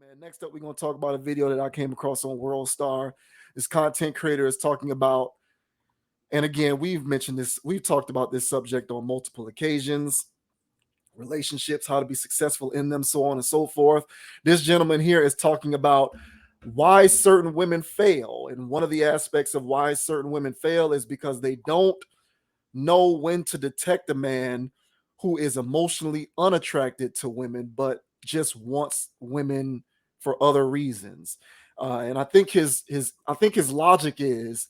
man. Next up, we're going to talk about a video that I came across on World Star. This content creator is talking about, and again, we've mentioned this, we've talked about this subject on multiple occasions, relationships, how to be successful in them, so on and so forth. This gentleman here is talking about why certain women fail. And one of the aspects of why certain women fail is because they don't know when to detect a man who is emotionally unattracted to women, but just wants women for other reasons. And I think his logic is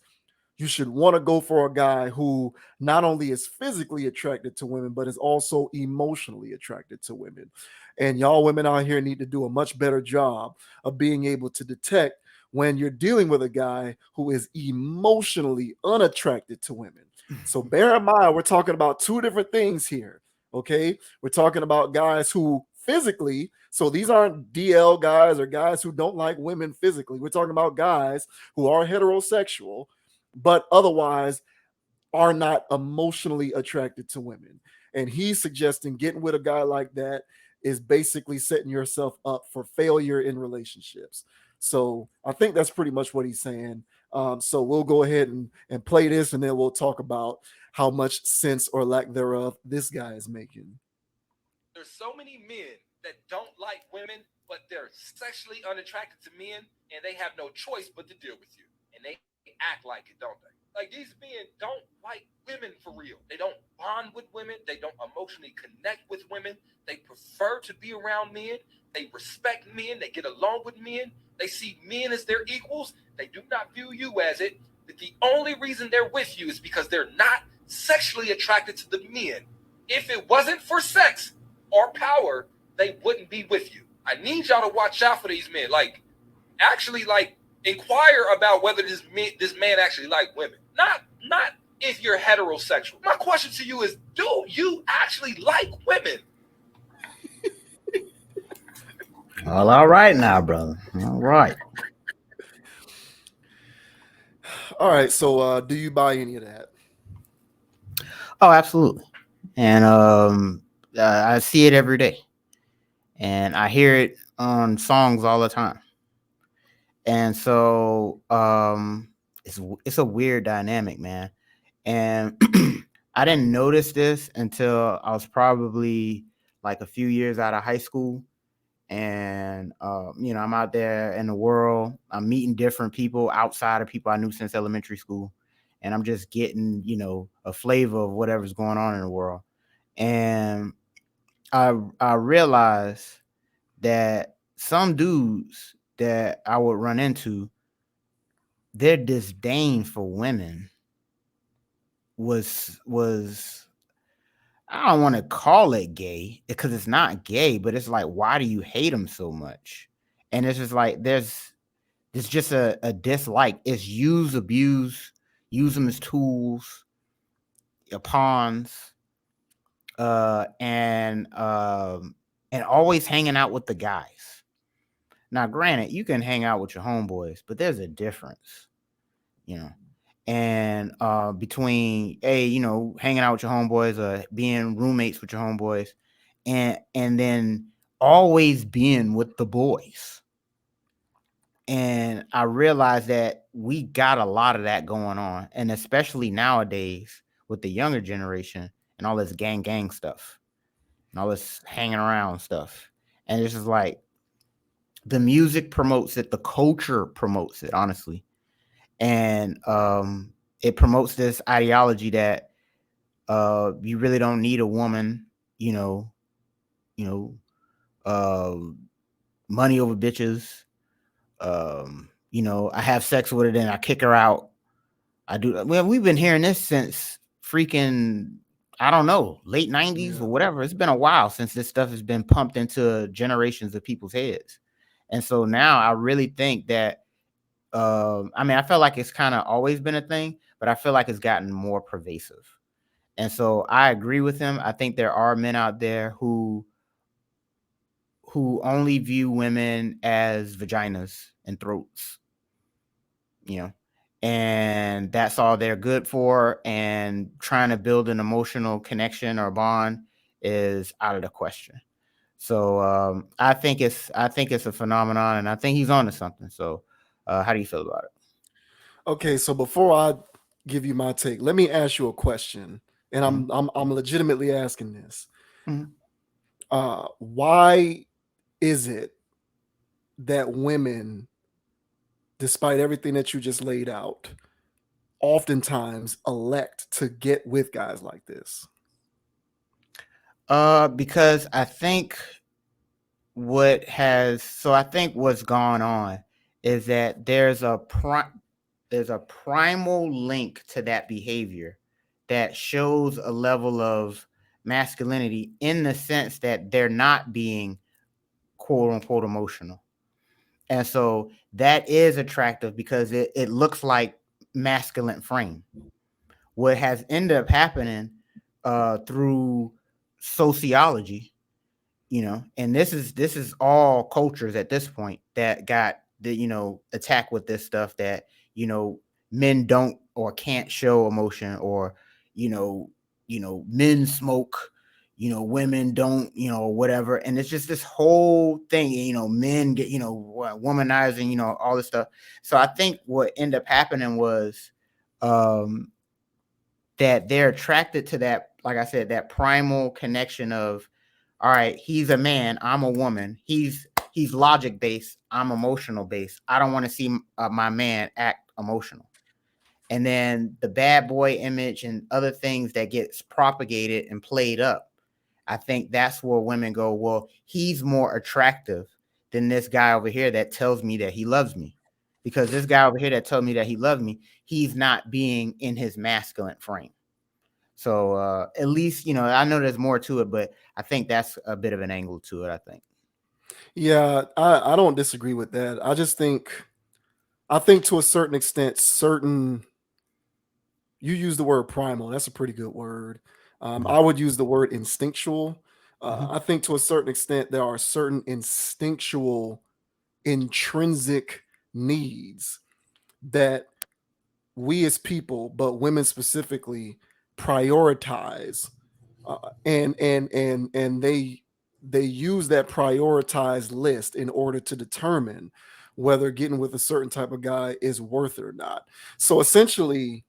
you should want to go for a guy who not only is physically attracted to women, but is also emotionally attracted to women. And y'all women out here need to do a much better job of being able to detect when you're dealing with a guy who is emotionally unattracted to women. So bear in mind, we're talking about two different things here. Okay. We're talking about guys who physically, so these aren't DL guys or guys who don't like women physically. We're talking about guys who are heterosexual but otherwise are not emotionally attracted to women. And he's suggesting getting with a guy like that is basically setting yourself up for failure in relationships. So I think that's pretty much what he's saying. So we'll go ahead and play this, and then we'll talk about how much sense or lack thereof this guy is making. There's so many men that don't like women, but they're sexually unattracted to men, and they have no choice but to deal with you. And they act like it, don't they? Like these men don't like women for real. They don't bond with women. They don't emotionally connect with women. They prefer to be around men. They respect men. They get along with men. They see men as their equals. They do not view you as it. But the only reason they're with you is because they're not sexually attracted to the men. If it wasn't for sex, or power, they wouldn't be with you. I need y'all to watch out for these men. Like, actually, like, inquire about whether this man actually like women. Not if you're heterosexual. My question to you is, do you actually like women? All right now, brother. All right. All right. So do you buy any of that? Oh, absolutely. And I see it every day, and I hear it on songs all the time. And so it's a weird dynamic, man. And I didn't notice this until I was probably like a few years out of high school. And I'm out there in the world. I'm meeting different people outside of people I knew since elementary school, and I'm just getting a flavor of whatever's going on in the world. And I realized that some dudes that I would run into, their disdain for women was I don't want to call it gay because it's not gay, but it's like, why do you hate them so much? And it's just like there's just a dislike. It's use, abuse, use them as tools, pawns, and always hanging out with the guys. Now, granted, you can hang out with your homeboys, but there's a difference, you know. And between hanging out with your homeboys or being roommates with your homeboys, and then always being with the boys. And I realized that we got a lot of that going on, and especially nowadays with the younger generation and all this gang stuff and all this hanging around stuff. And it's just like the music promotes it, the culture promotes it, honestly. And it promotes this ideology that you really don't need a woman, you know, you know, uh, money over bitches. I have sex with her, then I kick her out. I do. Well, we've been hearing this since freaking, I don't know, late 90s Yeah. or whatever. It's been a while since this stuff has been pumped into generations of people's heads. And so now I really think that, I felt like it's kind of always been a thing, but I feel like it's gotten more pervasive. And so I agree with him. I think there are men out there who only view women as vaginas and throats, you know, and that's all they're good for. And trying to build an emotional connection or bond is out of the question. So I think it's a phenomenon, and I think he's onto something. So how do you feel about it? Okay, so before I give you my take, let me ask you a question, and I'm legitimately asking this. Mhm. Why is it that women, despite everything that you just laid out, oftentimes elect to get with guys like this? Because I think I think what's gone on is that there's a primal link to that behavior that shows a level of masculinity in the sense that they're not being quote unquote emotional. And so that is attractive because it looks like masculine frame. What has ended up happening through sociology, and this is all cultures at this point that got the attacked with this stuff that men don't or can't show emotion, or you know men smoke, women don't, whatever. And it's just this whole thing, men get womanizing, all this stuff. So I think what ended up happening was um that they're attracted to that, like I said, that primal connection of, all right, he's a man, I'm a woman. He's logic based, I'm emotional based. I don't want to see my man act emotional. And then the bad boy image and other things that gets propagated and played up. I think that's where women go, well, he's more attractive than this guy over here that tells me that he loves me. Because this guy over here that tells me that he loves me, he's not being in his masculine frame. So at least, I know there's more to it, but I think that's a bit of an angle to it, I think. Yeah, I don't disagree with that. I think to a certain extent, you use the word primal. That's a pretty good word. I would use the word instinctual. I think to a certain extent, there are certain instinctual, intrinsic needs that we as people, but women specifically, prioritize, and they use that prioritized list in order to determine whether getting with a certain type of guy is worth it or not. So essentially,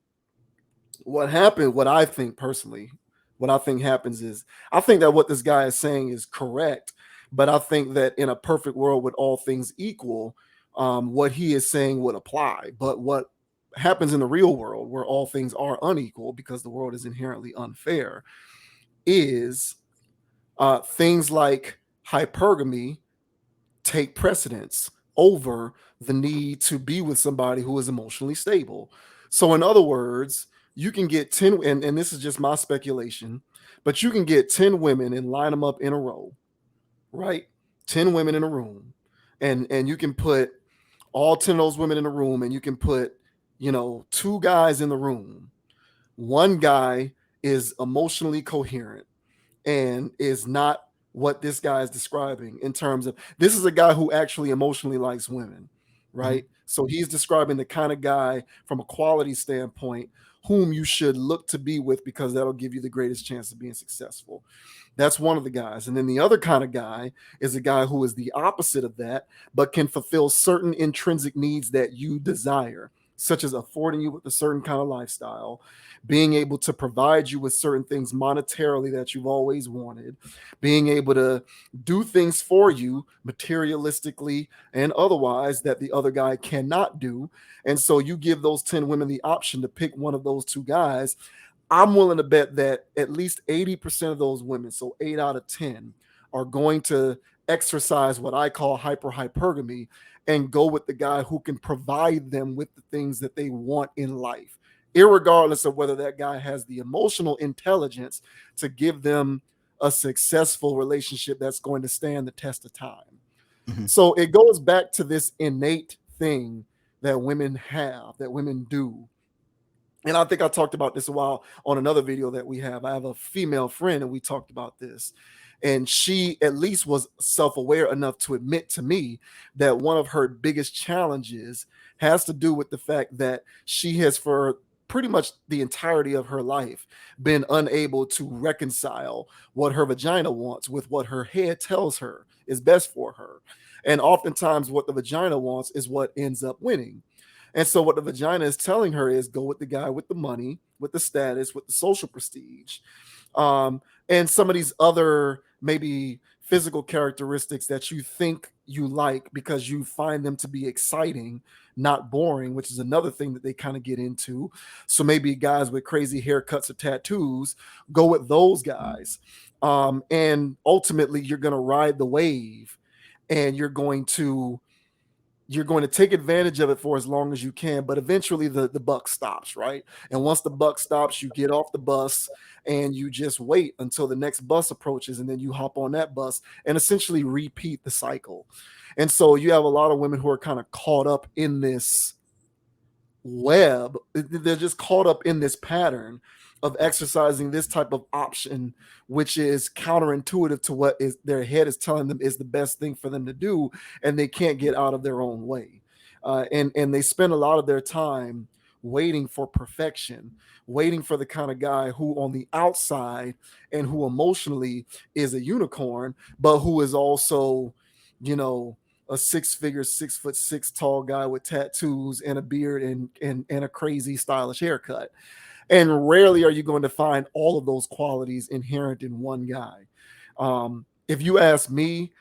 what I think personally, what I think happens is, I think that what this guy is saying is correct, but I think that in a perfect world with all things equal, what he is saying would apply. But what happens in the real world, where all things are unequal because the world is inherently unfair, is things like hypergamy take precedence over the need to be with somebody who is emotionally stable. So, in other words, you can get 10, and this is just my speculation, but you can get 10 women and line them up in a row, right? 10 women in a room, and you can put all 10 of those women in a room, and you can put, two guys in the room. One guy is emotionally coherent and is not what this guy is describing in terms of, this is a guy who actually emotionally likes women, right? So he's describing the kind of guy from a quality standpoint whom you should look to be with, because that'll give you the greatest chance of being successful. That's one of the guys. And then the other kind of guy is a guy who is the opposite of that, but can fulfill certain intrinsic needs that you desire, such as affording you with a certain kind of lifestyle, being able to provide you with certain things monetarily that you've always wanted, being able to do things for you materialistically and otherwise that the other guy cannot do. And so you give those 10 women the option to pick one of those two guys. I'm willing to bet that at least 80% of those women, so 8 out of 10, are going to exercise what I call hypergamy and go with the guy who can provide them with the things that they want in life, irregardless of whether that guy has the emotional intelligence to give them a successful relationship that's going to stand the test of time. So it goes back to this innate thing that women have, that women do. And I think I talked about this a while on another video that we have. I have a female friend and we talked about this. And she at least was self-aware enough to admit to me that one of her biggest challenges has to do with the fact that she has, for pretty much the entirety of her life been unable to reconcile what her vagina wants with what her head tells her is best for her. And oftentimes, what the vagina wants is what ends up winning. And so, what the vagina is telling her is go with the guy with the money, with the status, with the social prestige, and some of these other maybe physical characteristics that you think you like because you find them to be exciting, not boring, which is another thing that they kind of get into. So maybe guys with crazy haircuts or tattoos, go with those guys. And ultimately, you're going to ride the wave, and you're going to take advantage of it for as long as you can, but eventually the buck stops, right? And once the buck stops, you get off the bus and you just wait until the next bus approaches, and then you hop on that bus and essentially repeat the cycle. And so you have a lot of women who are kind of caught up in this web. They're just caught up in this pattern of exercising this type of option, which is counterintuitive to what is their head is telling them is the best thing for them to do, and they can't get out of their own way. And they spend a lot of their time waiting for perfection, waiting for the kind of guy who on the outside and who emotionally is a unicorn, but who is also, you know, a 6-figure, 6'6" tall guy with tattoos and a beard and a crazy stylish haircut. And rarely are you going to find all of those qualities inherent in one guy. If you ask me,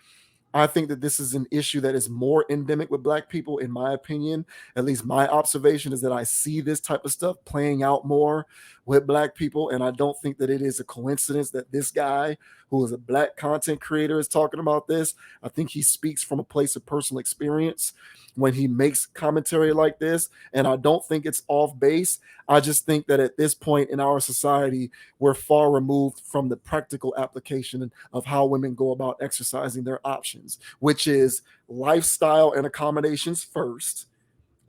I think that this is an issue that is more endemic with Black people, in my opinion. At least my observation is that I see this type of stuff playing out more with Black people. And I don't think that it is a coincidence that this guy, who is a Black content creator, is talking about this. I think he speaks from a place of personal experience when he makes commentary like this. And I don't think it's off base. I just think that at this point in our society, we're far removed from the practical application of how women go about exercising their options, which is lifestyle and accommodations first,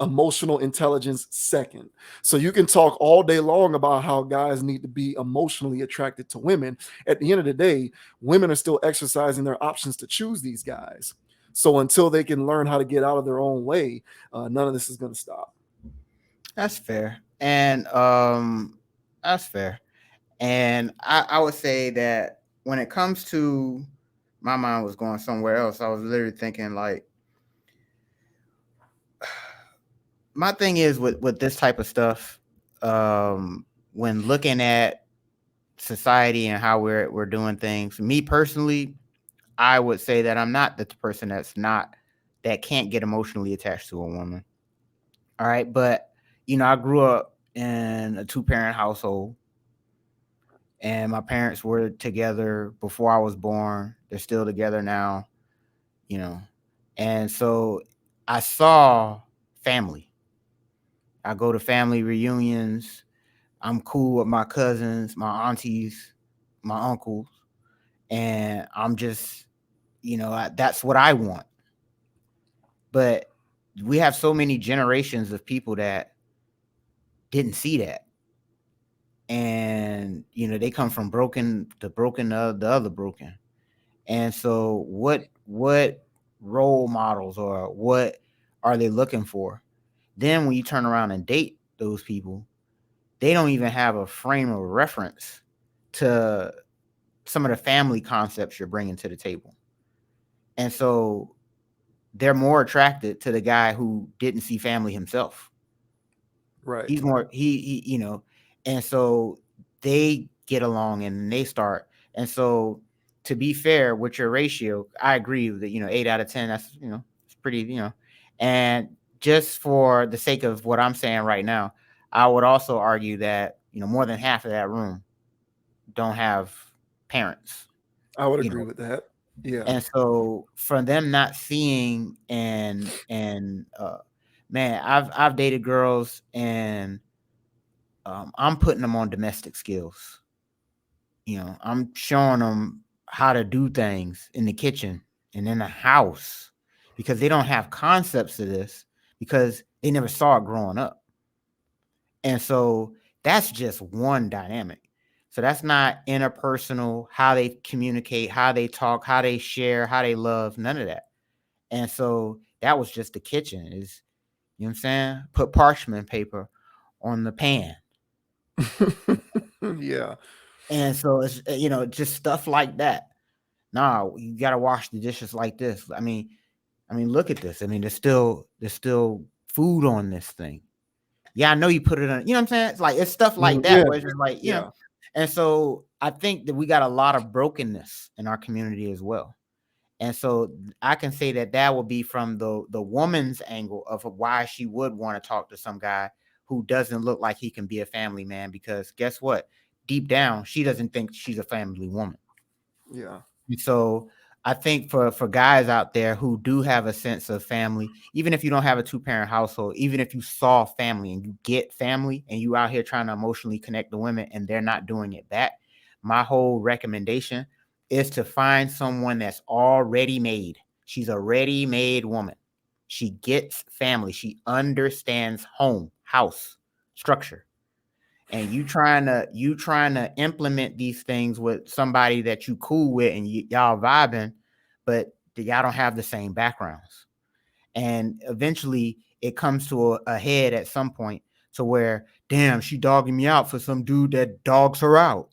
emotional intelligence second. So you can talk all day long about how guys need to be emotionally attracted to women. At the end of the day, women are still exercising their options to choose these guys. So until they can learn how to get out of their own way, none of this is going to stop. That's fair. And that's fair. And I would say that when it comes to, my mind was going somewhere else. I was literally thinking like, my thing is with this type of stuff, when looking at society and how we're doing things, me personally, I would say that I'm not the person that can't get emotionally attached to a woman. All right. But, I grew up in a 2-parent household, and my parents were together before I was born. They're still together now, and so I saw family. I go to family reunions. I'm cool with my cousins, my aunties, my uncles, and I'm just, that's what I want. But we have so many generations of people that didn't see that. And, they come from broken, the other broken. And so what role models or what are they looking for? Then when you turn around and date those people, they don't even have a frame of reference to some of the family concepts you're bringing to the table. And so they're more attracted to the guy who didn't see family himself. Right. He's more, and so they get along and they start. And so, to be fair with your ratio, I agree that, 8 out of 10, that's, it's pretty, and just for the sake of what I'm saying right now, I would also argue that, more than half of that room don't have parents. I would agree with that. Yeah. And so for them not seeing man, I've dated girls, and I'm putting them on domestic skills. I'm showing them how to do things in the kitchen and in the house, because they don't have concepts of this because they never saw it growing up. And so that's just one dynamic. So that's not interpersonal, how they communicate, how they talk, how they share, how they love, none of that. And so that was just the kitchen. Is, you know what I'm saying? Put parchment paper on the pan. Yeah. And so it's just stuff like that. Nah, you gotta wash the dishes like this. I mean, look at this. I mean, there's still food on this thing. Yeah, I know you put it on, you know what I'm saying? It's like it's stuff like that Yeah. where it's just like, Yeah. and so I think that we got a lot of brokenness in our community as well. And so I can say that will be from the woman's angle of why she would want to talk to some guy who doesn't look like he can be a family man, because guess what? Deep down, she doesn't think she's a family woman. Yeah. And so I think for guys out there who do have a sense of family, even if you don't have a 2-parent household, even if you saw family and you get family and you out here trying to emotionally connect the women and they're not doing it back, my whole recommendation is to find someone that's already made. She's a ready-made woman. She gets family. She understands home, house, structure. And you trying to implement these things with somebody that you cool with and y'all vibing, but y'all don't have the same backgrounds. And eventually it comes to a head at some point to where, damn, she dogging me out for some dude that dogs her out.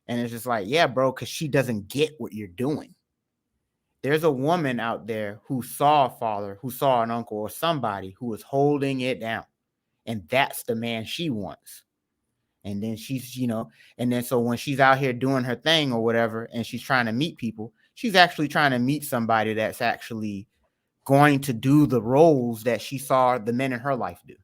And it's just like, yeah, bro, because she doesn't get what you're doing. There's a woman out there who saw a father, who saw an uncle or somebody who was holding it down. And that's the man she wants. And then she's, and then so when she's out here doing her thing or whatever, and she's trying to meet people, she's actually trying to meet somebody that's actually going to do the roles that she saw the men in her life do.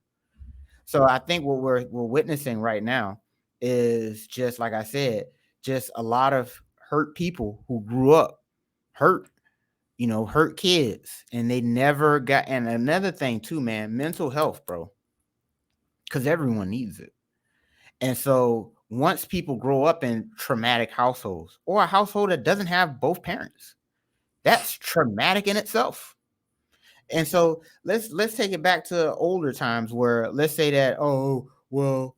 So I think what we're witnessing right now is just, like I said, just a lot of hurt people who grew up hurt, hurt kids, and they never got. And another thing too, man, mental health, bro, because everyone needs it. And so once people grow up in traumatic households or a household that doesn't have both parents, that's traumatic in itself. And so let's take it back to older times where, let's say that, oh, well,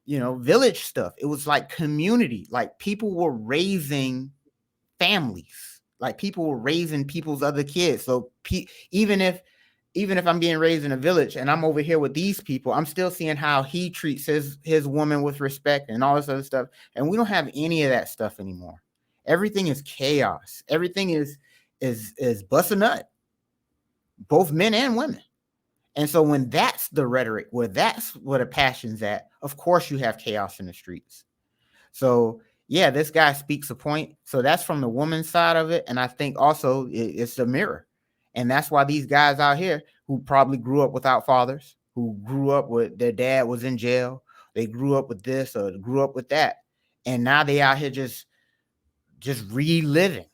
village stuff. It was like community, like people were raising families, like people were raising people's other kids. So even if I'm being raised in a village and I'm over here with these people, I'm still seeing how he treats his woman with respect and all this other stuff. And we don't have any of that stuff anymore. Everything is chaos. Everything is bust a nut, both men and women. And so when that's the rhetoric, where that's where the passion's at, of course you have chaos in the streets. So yeah, this guy speaks a point. So that's from the woman's side of it. And I think also it's a mirror. And that's why these guys out here who probably grew up without fathers, who grew up with their dad was in jail, they grew up with this or grew up with that. And now they out here just reliving,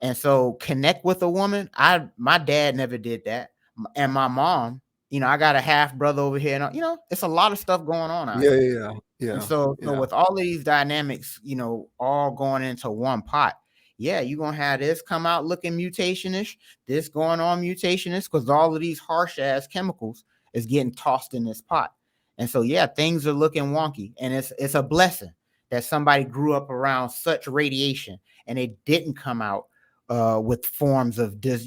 And so connect with a woman. My dad never did that. And my mom, I got a half brother over here. And, it's a lot of stuff going on out here. Yeah. And so with all of these dynamics, all going into one pot, yeah, you're going to have this come out looking mutationish, this going on mutationish, because all of these harsh ass chemicals is getting tossed in this pot. And so, yeah, things are looking wonky. And it's a blessing that somebody grew up around such radiation and it didn't come out with forms of this,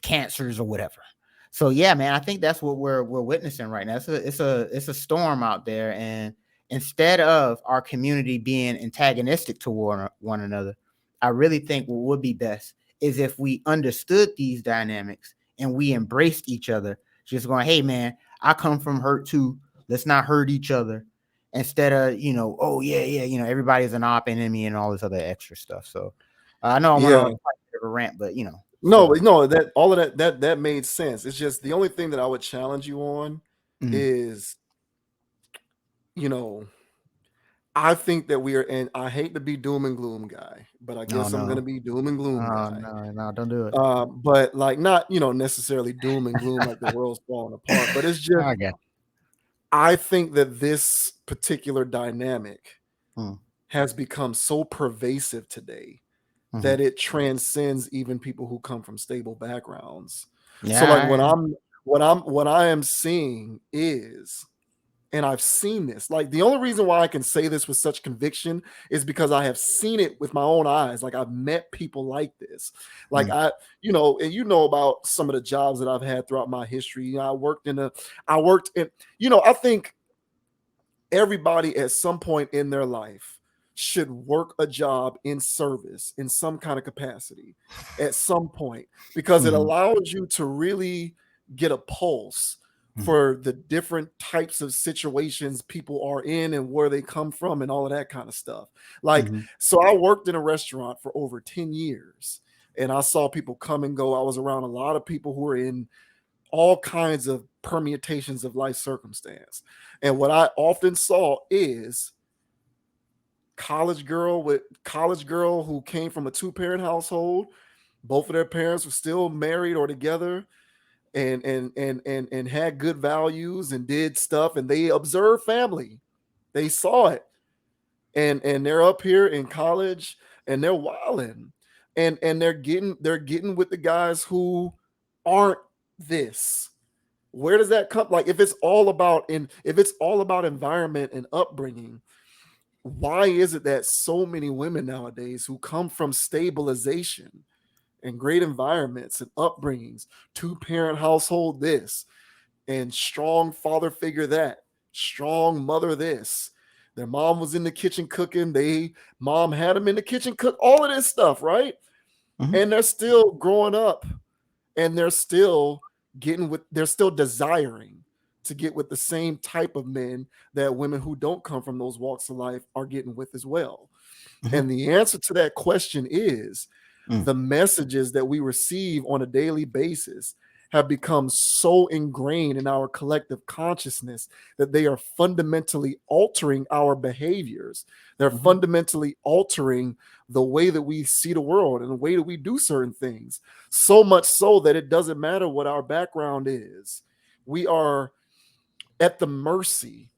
cancers or whatever. So yeah, man, I think that's what we're witnessing right now. It's a storm out there, and instead of our community being antagonistic toward one another, I really think what would be best is if we understood these dynamics and we embraced each other. Just going, hey man, I come from hurt too. Let's not hurt each other. Instead of, oh yeah, everybody's an op enemy and all this other extra stuff. So I know I went on quite a bit of a rant, but No, that all of that made sense. It's just the only thing that I would challenge you on is, I think that we are, and I hate to be doom and gloom guy, but I guess I'm gonna be doom and gloom guy. No, don't do it. But like not, necessarily doom and gloom like the world's falling apart, but it's just I think that this particular dynamic has become so pervasive today that it transcends even people who come from stable backgrounds. Yeah. So like what I am seeing is, and I've seen this, like the only reason why I can say this with such conviction is because I have seen it with my own eyes. Like I've met people like this. Like and about some of the jobs that I've had throughout my history. I worked in, I think everybody at some point in their life should work a job in service in some kind of capacity at some point, because it Mhm. allows you to really get a pulse for the different types of situations people are in and where they come from and all of that kind of stuff. Like, Mhm. so I worked in a restaurant for over 10 years and I saw people come and go. I was around a lot of people who were in all kinds of permutations of life circumstance. And what I often saw is college girl who came from a two-parent household. Both of their parents were still married or together and had good values and did stuff, and they observed family. They saw it. And they're up here in college and they're wilding. And they're getting with the guys who aren't this. Where does that come? Like, if it's all about environment and upbringing, why is it that so many women nowadays who come from stabilization and great environments and upbringings, two-parent household this, and strong father figure that, strong mother this, their mom was in the kitchen cooking, mom had them in the kitchen cook, all of this stuff, right? Mhm. And they're still growing up and they're still desiring to get with the same type of men that women who don't come from those walks of life are getting with as well. Mhm. And the answer to that question is Mm. the messages that we receive on a daily basis have become so ingrained in our collective consciousness that they are fundamentally altering our behaviors. They're Mhm. fundamentally altering the way that we see the world and the way that we do certain things. So much so that it doesn't matter what our background is. We are at the mercy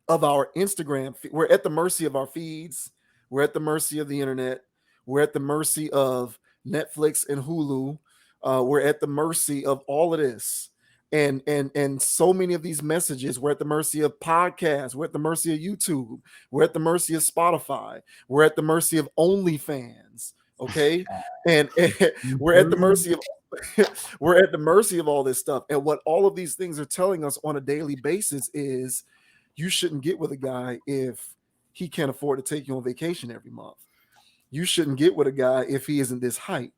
of our Instagram. We're at the mercy of our feeds. We're at the mercy of the internet. We're at the mercy of Netflix and Hulu. We're at the mercy of all of this. And so many of these messages, we're at the mercy of podcasts, we're at the mercy of YouTube, we're at the mercy of Spotify, we're at the mercy of OnlyFans. Okay. And we're at the Mhm. mercy of we're at the mercy of all this stuff. And what all of these things are telling us on a daily basis is you shouldn't get with a guy if he can't afford to take you on vacation every month. You shouldn't get with a guy if he isn't this height.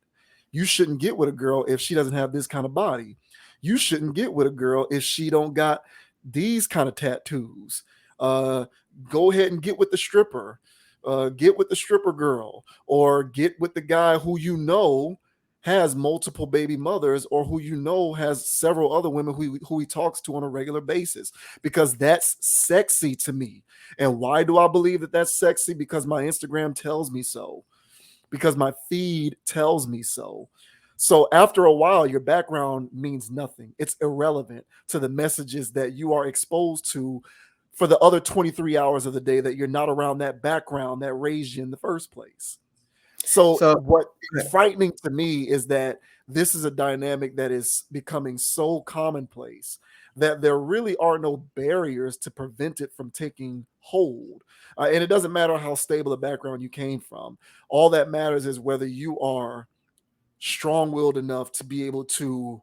You shouldn't get with a girl if she doesn't have this kind of body. You shouldn't get with a girl if she don't got these kind of tattoos. Go ahead and get with the stripper. Get with the stripper girl, or get with the guy who you know has multiple baby mothers, or who you know has several other women who he talks to on a regular basis, because that's sexy to me. And why do I believe that that's sexy? Because my Instagram tells me so, because my feed tells me so. So after a while, your background means nothing. It's irrelevant to the messages that you are exposed to for the other 23 hours of the day that you're not around that background that raised you in the first place. So So what is frightening to me is that this is a dynamic that is becoming so commonplace that there really are no barriers to prevent it from taking hold. And it doesn't matter how stable a background you came from. All that matters is whether you are strong-willed enough to be able to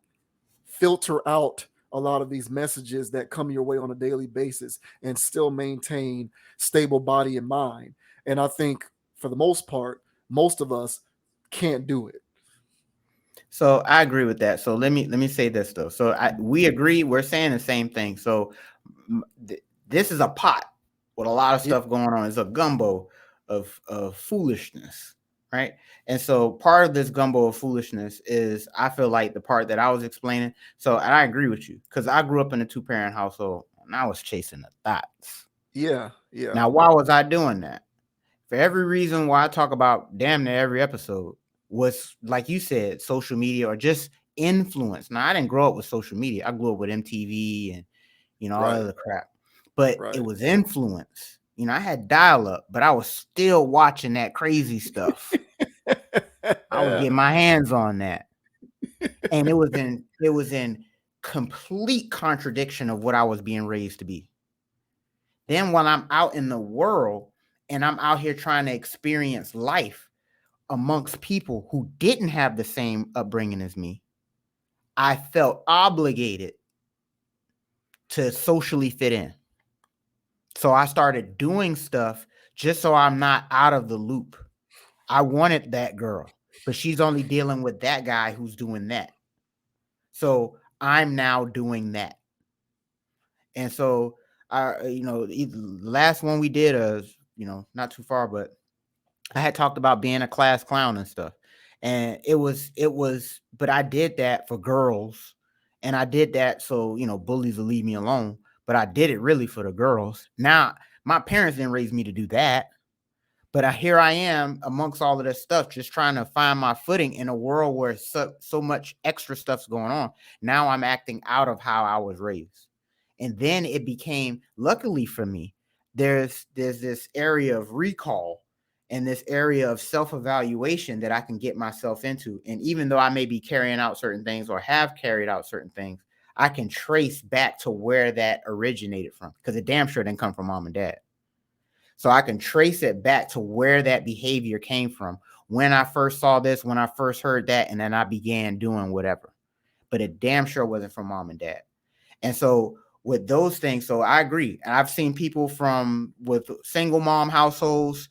filter out a lot of these messages that come your way on a daily basis and still maintain stable body and mind. And I think for the most part, most of us can't do it. So I agree with that. So let me say this though. So we agree. We're saying the same thing. So this is a pot with a lot of Yeah. stuff going on. It's a gumbo of foolishness, right? And so part of this gumbo of foolishness is, I feel like, the part that I was explaining. So, and I agree with you, because I grew up in a two-parent household and I was chasing the thoughts. Yeah. Now, why was I doing that? For every reason why I talk about damn near every episode was, like you said, social media or just influence. Now, I didn't grow up with social media. I grew up with MTV and, all Right. other crap. But Right. it was influence. I had dial-up, but I was still watching that crazy stuff. I would get my hands on that. And it was in complete contradiction of what I was being raised to be. Then when I'm out in the world and I'm out here trying to experience life amongst people who didn't have the same upbringing as me, I felt obligated to socially fit in. So I started doing stuff just so I'm not out of the loop. I wanted that girl, but she's only dealing with that guy who's doing that. So I'm now doing that. And so the last one we did, not too far, but I had talked about being a class clown and stuff. And it was, but I did that for girls. And I did that so, bullies will leave me alone. But I did it really for the girls. Now, my parents didn't raise me to do that. But here I am amongst all of this stuff, just trying to find my footing in a world where so much extra stuff's going on. Now I'm acting out of how I was raised. And then it became, luckily for me, there's this area of recall and this area of self-evaluation that I can get myself into. And even though I may be carrying out certain things or have carried out certain things, I can trace back to where that originated from, because it damn sure didn't come from mom and dad. So I can trace it back to where that behavior came from, when I first saw this, when I first heard that, and then I began doing whatever. But it damn sure wasn't from mom and dad. And so with those things, so I agree. And I've seen people with single mom households,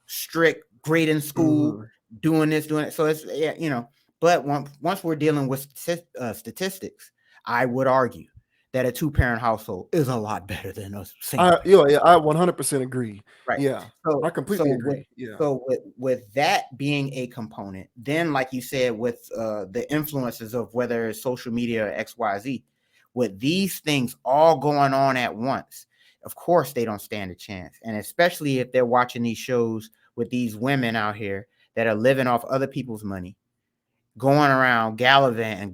strict, great in school, doing this, doing it. So it's, but once we're dealing with statistics, I would argue that a 2-parent household is a lot better than a single. I 100% agree. Right. Yeah. So I completely agree. So with that being a component, then like you said, with the influences of whether it's social media or XYZ, with these things all going on at once, of course they don't stand a chance. And especially if they're watching these shows with these women out here that are living off other people's money, going around gallivanting,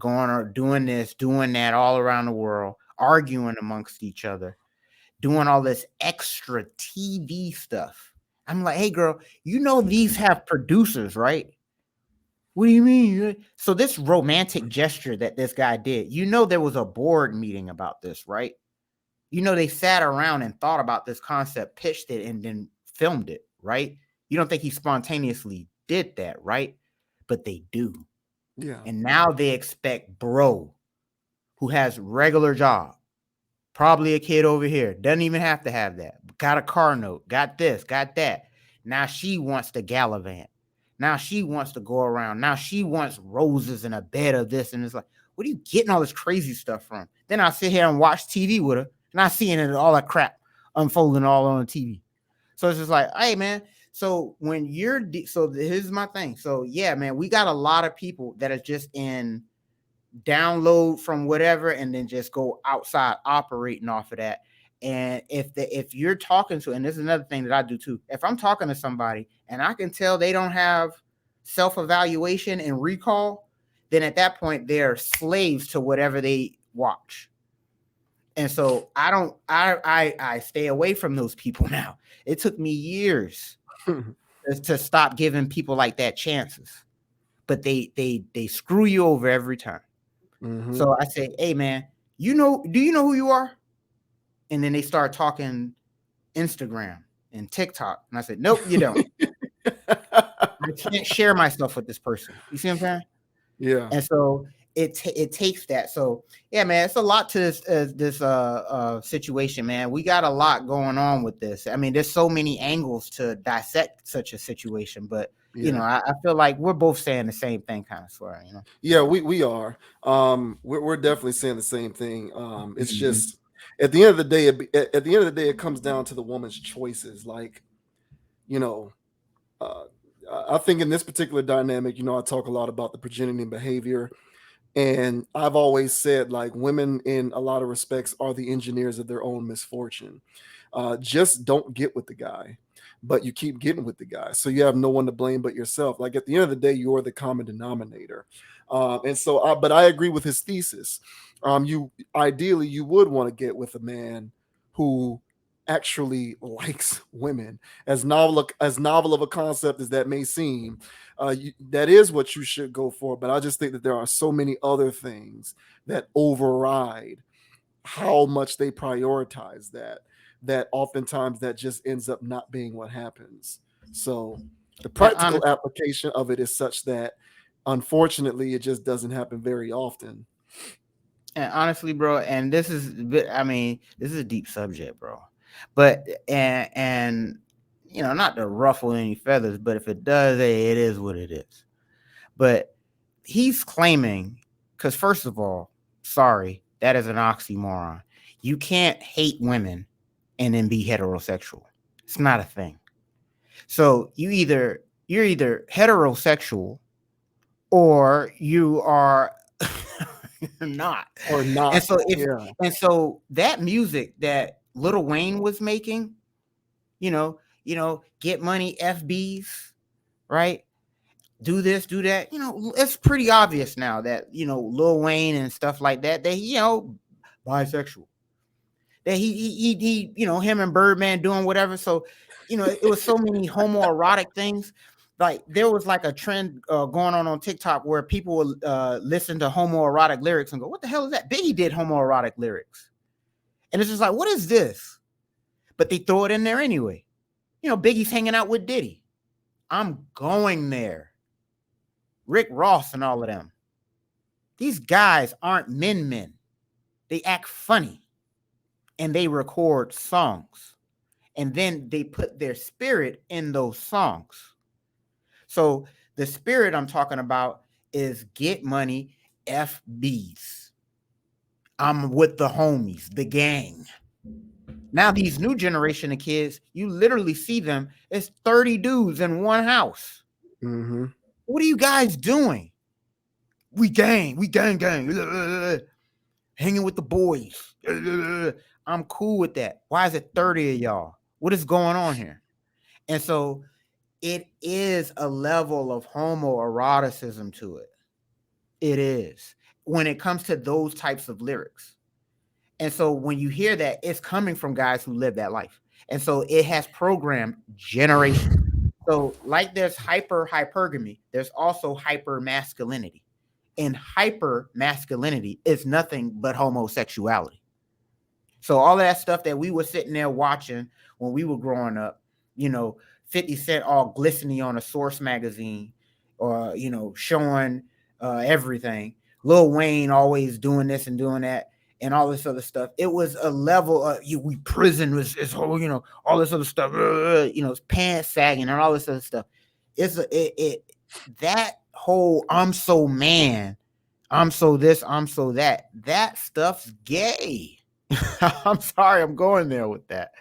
doing this, doing that all around the world, arguing amongst each other, doing all this extra TV stuff. I'm like, hey, girl, these have producers, right? What do you mean? So this romantic gesture that this guy did, there was a board meeting about this, right? They sat around and thought about this concept, pitched it, and then filmed it, right? You don't think he spontaneously did that, right? But they do. Yeah. And now they expect bro, who has regular job, probably a kid over here, doesn't even have to have that, got a car note, got this, got that. Now she wants to gallivant. Now she wants to go around. Now she wants roses and a bed of this. And it's like, what are you getting all this crazy stuff from? Then I sit here and watch TV with her, and I seeing it, all that crap unfolding all on TV. So it's just like, hey, man. So when so here's my thing. So yeah, man, we got a lot of people that are just in download from whatever and then just go outside operating off of that. And if you're talking to, and this is another thing that I do too, if I'm talking to somebody and I can tell they don't have self-evaluation and recall, then at that point they're slaves to whatever they watch. And so I stay away from those people now. It took me years to stop giving people like that chances, but they screw you over every time. Mm-hmm. So I say, hey man, do you know who you are? And then they start talking Instagram and TikTok. And I said, nope, you don't. I can't share myself with this person. You see what I'm saying? Yeah. And so it takes that. So yeah, man, it's a lot to this situation, man. We got a lot going on with this. I mean, there's so many angles to dissect such a situation, but I feel like we're both saying the same thing, kind of swear, Yeah, we are. We're definitely saying the same thing. It's just at the end of the day, it comes down to the woman's choices. Like, I think in this particular dynamic, I talk a lot about the progeny behavior. And I've always said, like, women in a lot of respects are the engineers of their own misfortune. Just don't get with the guy, but you keep getting with the guy. So you have no one to blame but yourself. Like, at the end of the day, you're the common denominator. But I agree with his thesis. You would want to get with a man who actually likes women. As novel of a concept as that may seem, that is what you should go for. But I just think that there are so many other things that override how much they prioritize that oftentimes that just ends up not being what happens. So the practical application of it is such that unfortunately it just doesn't happen very often. And honestly, bro, and this is a deep subject, bro. But and you know, not to ruffle any feathers, but if it does, hey, it is what it is. But he's claiming, because first of all, sorry, that is an oxymoron. You can't hate women and then be heterosexual. It's not a thing. So you're either heterosexual or you are not. Or not. And so that music that Lil Wayne was making, you know, get money, FBs, right? Do this, do that. You know, it's pretty obvious now that, you know, Lil Wayne and stuff like that, you know, bisexual. That he you know, him and Birdman doing whatever. So, you know, it was so many homoerotic things. Like there was like a trend going on TikTok where people would listen to homoerotic lyrics and go, "What the hell is that?" Biggie did homoerotic lyrics, and it's just like, "What is this?" But they throw it in there anyway. You know, Biggie's hanging out with Diddy. I'm going there. Rick Ross and all of them. These guys aren't men. They act funny. And they record songs. And then they put their spirit in those songs. So the spirit I'm talking about is get money, FBs. I'm with the homies, the gang. Now these new generation of kids, you literally see them, it's 30 dudes in one house. Mm-hmm. What are you guys doing? We gang. Hanging with the boys. I'm cool with that. Why is it 30 of y'all? What is going on here? And so it is a level of homoeroticism to it. It is when it comes to those types of lyrics. And so when you hear that, it's coming from guys who live that life. And so it has programmed generations. So like there's hypergamy, there's also hyper masculinity. And hyper masculinity is nothing but homosexuality. So all of that stuff that we were sitting there watching when we were growing up, you know, 50 Cent all glistening on a Source magazine or, you know, showing everything. Lil Wayne always doing this and doing that and all this other stuff. It was a level of we prison was whole, you know, all this other stuff, you know, pants sagging and all this other stuff. It's that whole I'm so man, I'm so this, I'm so that stuff's gay. I'm sorry, I'm going there with that.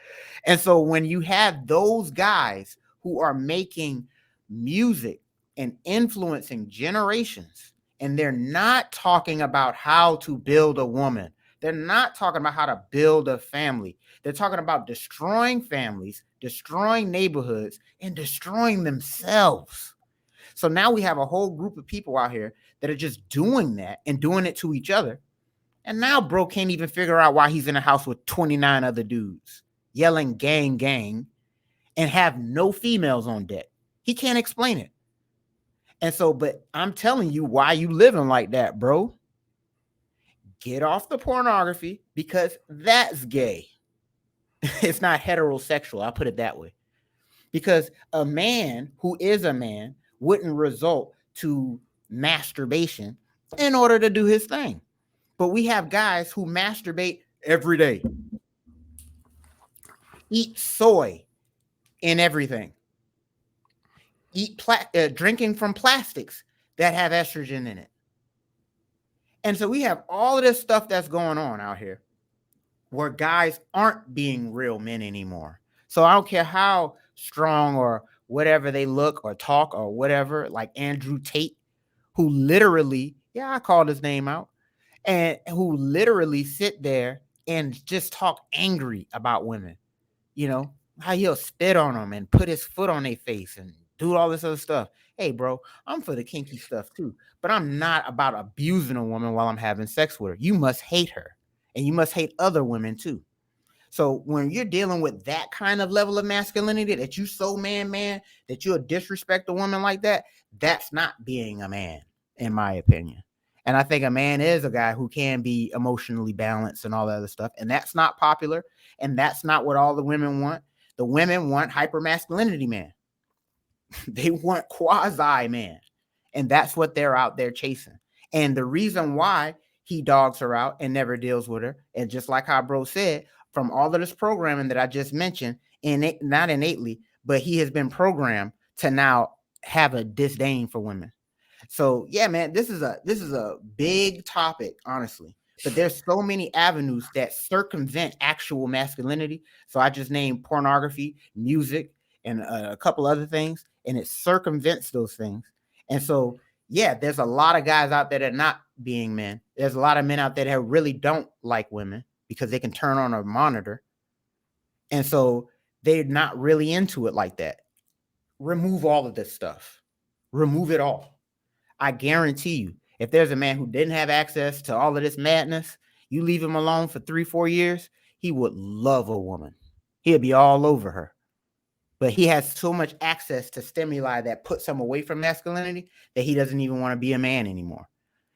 And so when you have those guys who are making music and influencing generations, and they're not talking about how to build a woman, they're not talking about how to build a family, they're talking about destroying families, destroying neighborhoods, and destroying themselves. So now we have a whole group of people out here that are just doing that and doing it to each other. And now bro can't even figure out why he's in a house with 29 other dudes yelling gang, gang, and have no females on deck. He can't explain it. And so, but I'm telling you why you living like that, bro. Get off the pornography because that's gay. It's not heterosexual. I'll put it that way. Because a man who is a man wouldn't result to masturbation in order to do his thing. But we have guys who masturbate every day, eat soy in everything, eat drinking from plastics that have estrogen in it. And so we have all of this stuff that's going on out here where guys aren't being real men anymore. So I don't care how strong or whatever they look or talk or whatever, like Andrew Tate, who literally, I called his name out, and who literally sit there and just talk angry about women. You know, how he'll spit on them and put his foot on their face and do all this other stuff. Hey, bro, I'm for the kinky stuff too, but I'm not about abusing a woman while I'm having sex with her. You must hate her, and you must hate other women too. So when you're dealing with that kind of level of masculinity, that you so man, that you'll disrespect a woman like that, that's not being a man, in my opinion. And I think a man is a guy who can be emotionally balanced and all that other stuff. And that's not popular. And that's not what all the women want. The women want hypermasculinity man. They want quasi man. And that's what they're out there chasing. And the reason why he dogs her out and never deals with her, and just like how bro said, from all of this programming that I just mentioned, not innately, but he has been programmed to now have a disdain for women. So yeah, man, this is a big topic, honestly. But there's so many avenues that circumvent actual masculinity. So I just named pornography, music, and a couple other things, and it circumvents those things. And so yeah, there's a lot of guys out there that are not being men. There's a lot of men out there that really don't like women because they can turn on a monitor. And so they're not really into it like that. Remove all of this stuff. Remove it all. I guarantee you, if there's a man who didn't have access to all of this madness, you leave him alone for 3-4 years, he would love a woman. He'd be all over her. But he has so much access to stimuli that puts him away from masculinity that he doesn't even want to be a man anymore.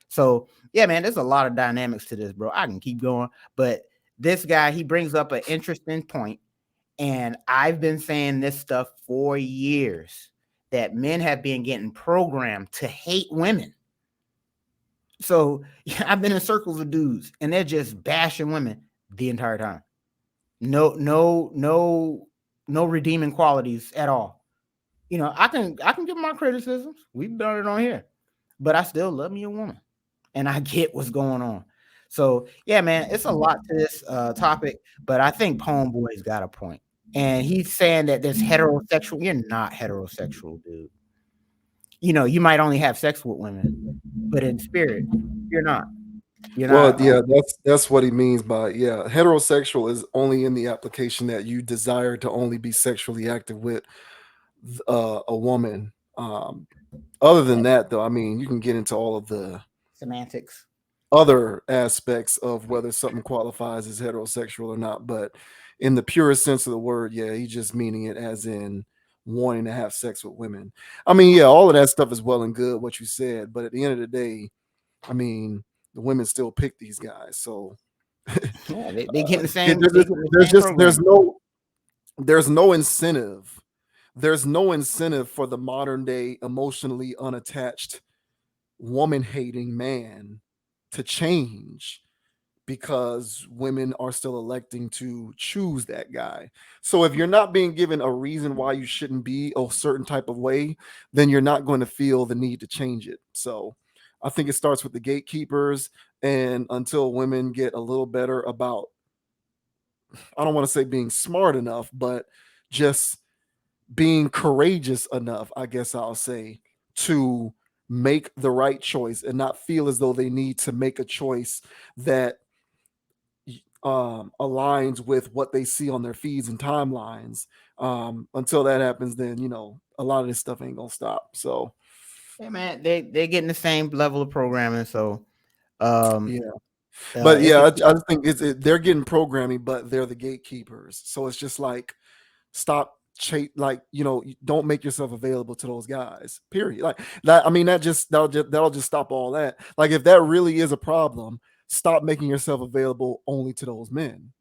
So, yeah, man, there's a lot of dynamics to this, bro. I can keep going. But this guy, he brings up an interesting point. And I've been saying this stuff for years, that men have been getting programmed to hate women. So yeah, I've been in circles of dudes and they're just bashing women the entire time. No redeeming qualities at all. You know, I can give my criticisms. We've done it on here, but I still love me a woman and I get what's going on. So yeah, man, it's a lot to this topic, but I think Homeboy's got a point. And he's saying that there's heterosexual. You're not heterosexual, dude. You know, you might only have sex with women, but in spirit, you're not. You're Well, not. yeah, that's what he means by heterosexual is only in the application that you desire to only be sexually active with a woman. Other than that, though, I mean, you can get into all of the Semantics. other aspects of whether something qualifies as heterosexual or not, but in the purest sense of the word, yeah, he's just meaning it as in wanting to have sex with women. I mean, yeah, all of that stuff is well and good, what you said, but at the end of the day, I mean, the women still pick these guys, so Yeah, they get the same. There's no incentive. There's no incentive for the modern day emotionally unattached woman hating man to change because women are still electing to choose that guy. So if you're not being given a reason why you shouldn't be a certain type of way, then you're not going to feel the need to change it. So I think it starts with the gatekeepers, and until women get a little better about, I don't want to say being smart enough, but just being courageous enough, I guess I'll say, to make the right choice and not feel as though they need to make a choice that aligns with what they see on their feeds and timelines. Until that happens, then a lot of this stuff ain't gonna stop. So yeah, man, they're getting the same level of programming. So yeah, but it's yeah, I just think they're getting programming, but they're the gatekeepers. So it's just like, stop don't make yourself available to those guys, period. Like that, I mean, that'll just stop all that. Like, if that really is a problem, stop making yourself available only to those men.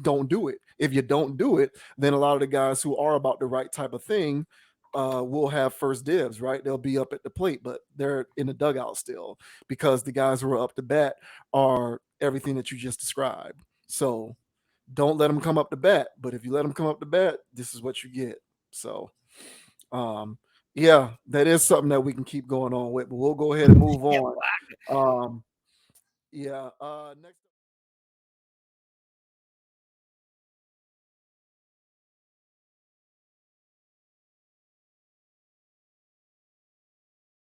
Don't do it. If you don't do it, then a lot of the guys who are about the right type of thing will have first dibs, right? They'll be up at the plate, but they're in the dugout still, because the guys who are up to bat are everything that you just described. So don't let them come up to bat. But if you let them come up to bat, this is what you get. So yeah, that is something that we can keep going on with, but we'll go ahead and move on. Next